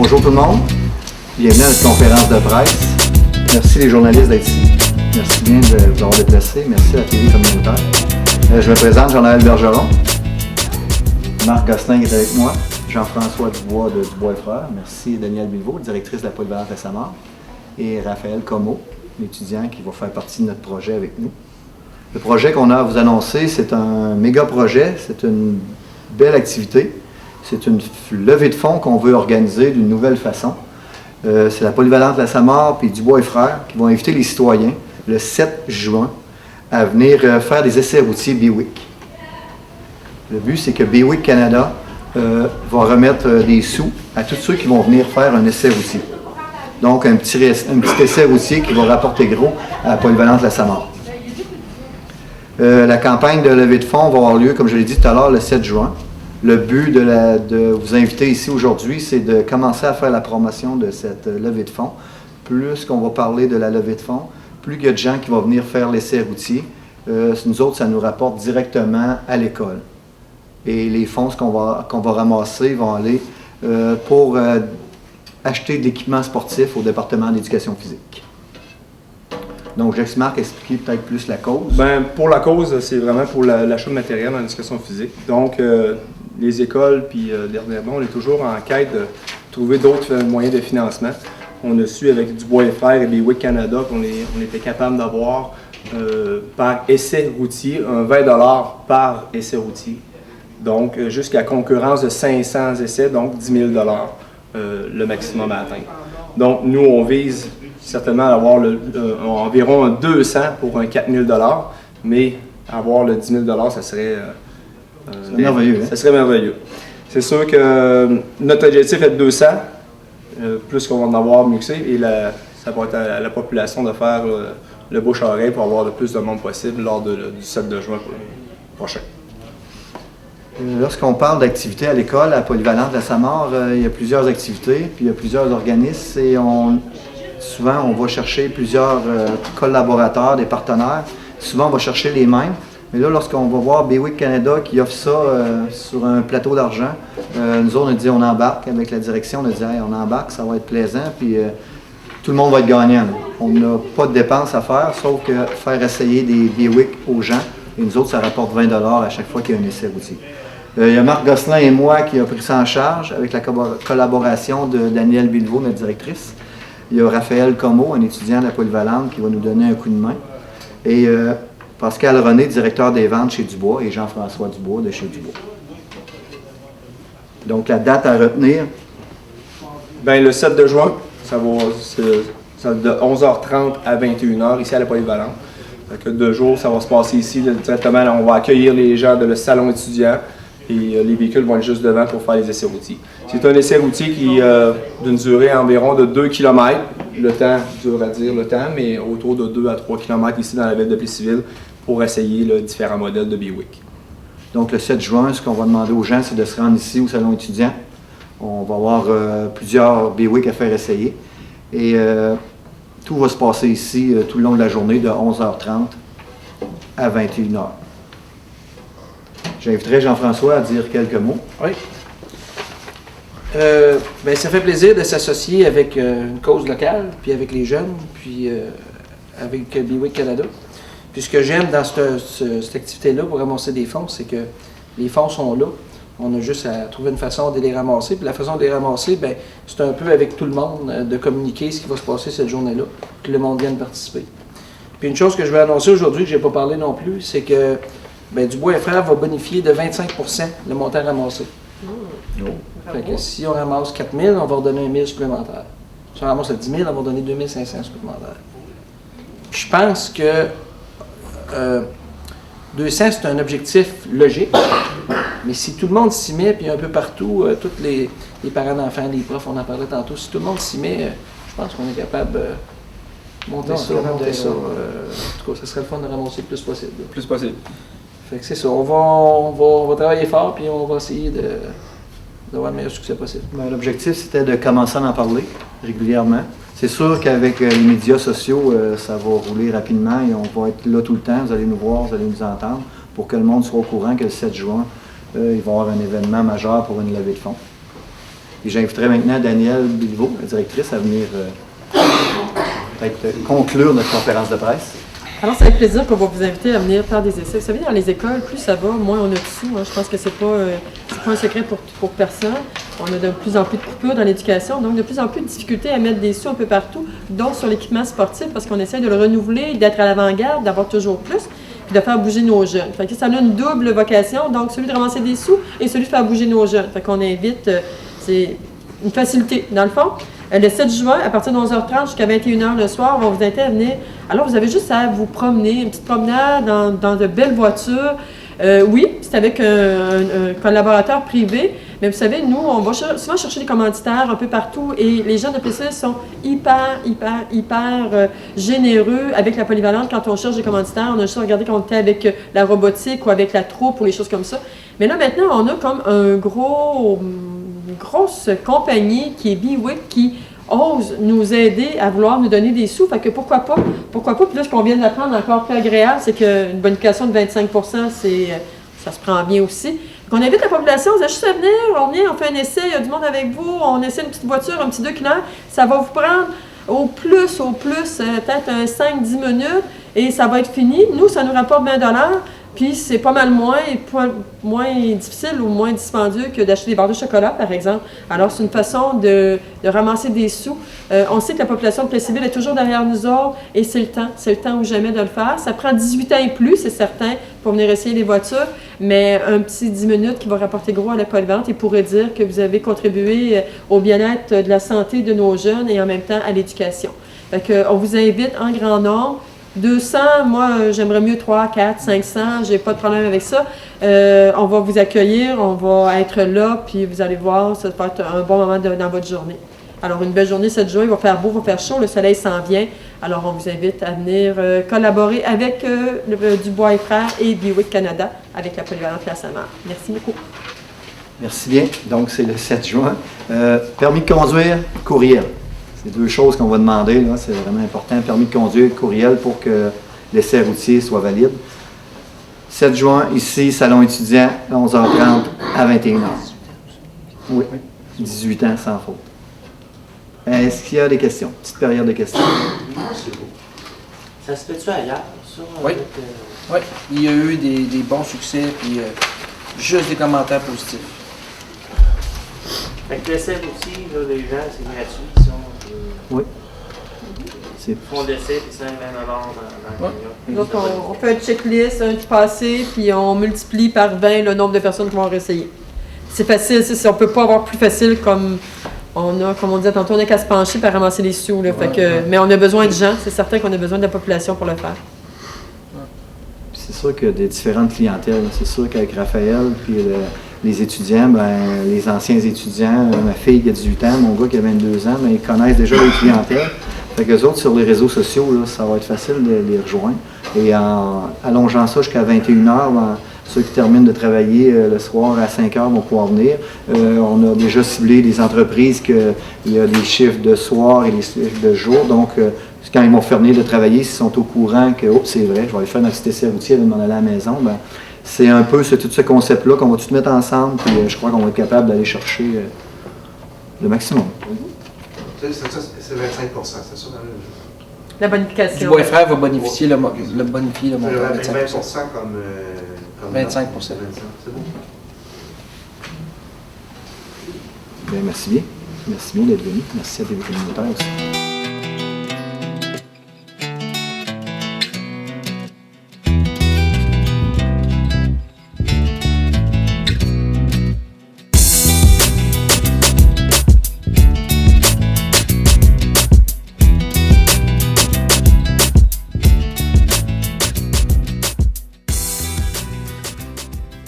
Bonjour tout le monde, bienvenue à notre conférence de presse. Merci les journalistes d'être ici. Merci bien de vous avoir déplacé. Merci à la TV communautaire. Je me présente, Jean-Noël Bergeron. Marc Gosselin est avec moi. Jean-François Dubois de Dubois et Frères. Merci Danielle Bilvaux, directrice de la polyvalente La Samar. Et Raphaël Comeau, l'étudiant qui va faire partie de notre projet avec nous. Le projet qu'on a à vous annoncer, c'est un méga projet, c'est une belle activité. C'est une levée de fonds qu'on veut organiser d'une nouvelle façon. C'est la polyvalente La Samar et Dubois et Frères qui vont inviter les citoyens le 7 juin à venir faire des essais routiers BWIC. Le but, c'est que BWIC Canada va remettre des sous à tous ceux qui vont venir faire un essai routier. Donc, un petit essai routier qui va rapporter gros à la polyvalente La Samar. La campagne de levée de fonds va avoir lieu, comme je l'ai dit tout à l'heure, le 7 juin. Le but de vous inviter ici aujourd'hui, c'est de commencer à faire la promotion de cette levée de fonds. Plus qu'on va parler de la levée de fonds, plus il y a de gens qui vont venir faire l'essai routier, nous autres, ça nous rapporte directement à l'école. Et les fonds qu'on va ramasser vont aller pour acheter de l'équipement sportif au département d'éducation physique. Donc, je laisse Marc expliquer peut-être plus la cause. Bien, pour la cause, c'est vraiment pour l'achat de matériel en éducation physique. Donc, les écoles, puis dernièrement, on est toujours en quête de trouver d'autres moyens de financement. On a su avec Dubois et Frères et BWIC Canada qu'on était capable d'avoir par essai routier un 20 $ par essai routier. Donc, jusqu'à concurrence de 500 essais, donc 10 000 $ le maximum à atteindre. Donc, nous, on vise certainement à avoir environ un 200 pour un 4 000 $, mais avoir le 10 000 $, ça serait merveilleux. Ça serait merveilleux. C'est sûr que notre objectif est de 200, plus qu'on va en avoir, mieux que c'est, et ça va être à la population de faire le bouche-à-oreille pour avoir le plus de monde possible lors du 7 de juin prochain. Lorsqu'on parle d'activités à l'école, à Polyvalente La Samar, il y a plusieurs activités, puis il y a plusieurs organismes, et souvent on va chercher plusieurs collaborateurs, des partenaires. Souvent on va chercher les mêmes. Mais là, lorsqu'on va voir BWIC Canada qui offre ça sur un plateau d'argent, nous autres, on a dit on embarque avec la direction, on a dit hey, on embarque, ça va être plaisant, puis tout le monde va être gagnant. On n'a pas de dépenses à faire, sauf que faire essayer des BWIC aux gens, et nous autres, ça rapporte 20 $ à chaque fois qu'il y a un essai routier. Il y a Marc Gosselin et moi qui a pris ça en charge avec la collaboration de Danielle Bilvaux, notre directrice. Il y a Raphaël Comeau, un étudiant de la polyvalente, qui va nous donner un coup de main. Et Pascal René, directeur des ventes chez Dubois, et Jean-François Dubois de chez Dubois. Donc, la date à retenir? Bien, le 7 de juin, ça va de 11h30 à 21h ici à la polyvalente. Donc, 2 jours, ça va se passer ici directement. Là, on va accueillir les gens de le salon étudiant et les véhicules vont être juste devant pour faire les essais routiers. C'est un essai routier qui d'une durée environ de 2 km. Le temps, dur à dire le temps, mais autour de 2 à 3 km ici dans la ville de Plessisville pour essayer différents modèles de BWIC. Donc le 7 juin, ce qu'on va demander aux gens, c'est de se rendre ici au salon étudiant. On va avoir plusieurs BWIC à faire essayer. Et tout va se passer ici tout le long de la journée de 11h30 à 21h. J'inviterai Jean-François à dire quelques mots. Oui. Ben, ça fait plaisir de s'associer avec une cause locale, puis avec les jeunes, puis avec BWIC Canada. Puis ce que j'aime dans cette activité-là pour ramasser des fonds, c'est que les fonds sont là. On a juste à trouver une façon de les ramasser. Puis la façon de les ramasser, ben, c'est un peu avec tout le monde de communiquer ce qui va se passer cette journée-là, que le monde vienne participer. Puis une chose que je vais annoncer aujourd'hui, que je n'ai pas parlé non plus, c'est que ben, Dubois et Frères va bonifier de 25 % le montant ramassé. Fait que si on ramasse 4 000, on va redonner 1 000 supplémentaire. Si on ramasse 10 000, on va donner 2 500 supplémentaires. Je pense que 200, c'est un objectif logique, mais si tout le monde s'y met, puis un peu partout, tous les parents d'enfants, les profs, on en parlait tantôt, si tout le monde s'y met, je pense qu'on est capable de monter ça. En tout cas, ça serait le fun de ramasser le plus possible. Le plus possible. Fait que c'est ça. On va travailler fort, puis on va essayer d'avoir le meilleur succès possible. L'objectif, c'était de commencer à en parler régulièrement. C'est sûr qu'avec les médias sociaux, ça va rouler rapidement et on va être là tout le temps. Vous allez nous voir, vous allez nous entendre pour que le monde soit au courant que le 7 juin, il va y avoir un événement majeur pour une levée de fonds. Et j'inviterai maintenant Danielle Béliveau, la directrice, à venir peut-être conclure notre conférence de presse. Alors, c'est avec plaisir qu'on va vous inviter à venir faire des essais. Vous savez, dans les écoles, plus ça va, moins on a de sous. Hein. Je pense que c'est pas un secret pour personne. On a de plus en plus de coupures dans l'éducation, donc de plus en plus de difficultés à mettre des sous un peu partout, dont sur l'équipement sportif, parce qu'on essaie de le renouveler, d'être à l'avant-garde, d'avoir toujours plus, puis de faire bouger nos jeunes. Fait que ça a une double vocation, donc celui de ramasser des sous et celui de faire bouger nos jeunes. Fait qu'on invite, c'est une facilité, dans le fond. Le 7 juin, à partir de 11h30 jusqu'à 21h le soir, on va vous inviter à venir. Alors, vous avez juste à vous promener, une petite promenade dans de belles voitures. Oui, c'est avec un collaborateur privé, mais vous savez, nous, on va souvent chercher des commanditaires un peu partout et les gens de PCL sont hyper généreux avec la polyvalente quand on cherche des commanditaires. On a juste regardé quand on était avec la robotique ou avec la troupe ou les choses comme ça. Mais là, maintenant, on a comme une grosse compagnie qui est Biwick qui ose nous aider à vouloir nous donner des sous. Fait que pourquoi pas? Puis là, ce qu'on vient d'apprendre encore plus agréable, c'est qu'une bonification de 25 ça se prend bien aussi. Donc, on invite la population, vous avez juste à venir, on fait un essai, il y a du monde avec vous, on essaie une petite voiture, un petit 2 km, ça va vous prendre au plus, peut-être 5-10 minutes et ça va être fini. Nous, ça nous rapporte 20 $. Puis c'est pas mal moins difficile ou moins dispendieux que d'acheter des barres de chocolat, par exemple. Alors, c'est une façon de ramasser des sous. On sait que la population de Plessisville est toujours derrière nous autres et c'est le temps ou jamais de le faire. Ça prend 18 ans et plus, c'est certain, pour venir essayer les voitures, mais un petit 10 minutes qui va rapporter gros à la polyvalente et pourrait dire que vous avez contribué au bien-être de la santé de nos jeunes et en même temps à l'éducation. Fait que, on vous invite en grand nombre. 200, moi, j'aimerais mieux 300, 400, 500, j'ai pas de problème avec ça. On va vous accueillir, on va être là, puis vous allez voir, ça va être un bon moment dans votre journée. Alors, une belle journée 7 juin, il va faire beau, il va faire chaud, le soleil s'en vient. Alors, on vous invite à venir collaborer avec Dubois et Frères et Biwick Canada avec la polyvalente La Samar. Merci beaucoup. Merci bien. Donc, c'est le 7 juin. Permis de conduire, courriel. C'est deux choses qu'on va demander, là, c'est vraiment important. Permis de conduire, courriel pour que l'essai routier soit valide. 7 juin, ici, salon étudiant, 11h30 à 21h. Oui, 18 ans sans faute. Est-ce qu'il y a des questions? Petite période de questions. Ça se fait-tu ailleurs, ça? Oui. Oui, il y a eu des bons succès, puis juste des commentaires positifs. Fait que l'essai aussi, là, les gens, c'est gratuit, ils sont... Oui. Ils font l'essai, puis ça, même avant dans le Donc, on fait une checklist, un petit passé, puis on multiplie par 20 le nombre de personnes qui vont réessayer. C'est facile, on ne peut pas avoir plus facile comme on disait tantôt, on n'a qu'à se pencher pour ramasser les sous. Là, fait que, mais on a besoin de gens, c'est certain qu'on a besoin de la population pour le faire. C'est sûr qu'il y a des différentes clientèles. C'est sûr qu'avec Raphaël, puis les étudiants, les anciens étudiants, ma fille qui a 18 ans, mon gars qui a 22 ans, ils connaissent déjà les clientèles. Fait qu'eux autres, sur les réseaux sociaux, là, ça va être facile de les rejoindre. Et en allongeant ça jusqu'à 21h, ceux qui terminent de travailler le soir à 5h vont pouvoir venir. On a déjà ciblé des entreprises qu'il y a des chiffres de soir et des chiffres de jour. Donc, quand ils vont finir de travailler, s'ils sont au courant que, oh, c'est vrai, je vais aller faire un petit essai routier avant de m'en aller à la maison, c'est un peu tout ce concept-là qu'on va tout mettre ensemble, puis je crois qu'on va être capable d'aller chercher le maximum. C'est 25 c'est ça? La bonification. Dubois et Frères va bonifier le montant de 25 comme 25 C'est bon. Bien, merci bien. Merci bien d'être venu. Merci à TV communautaire aussi.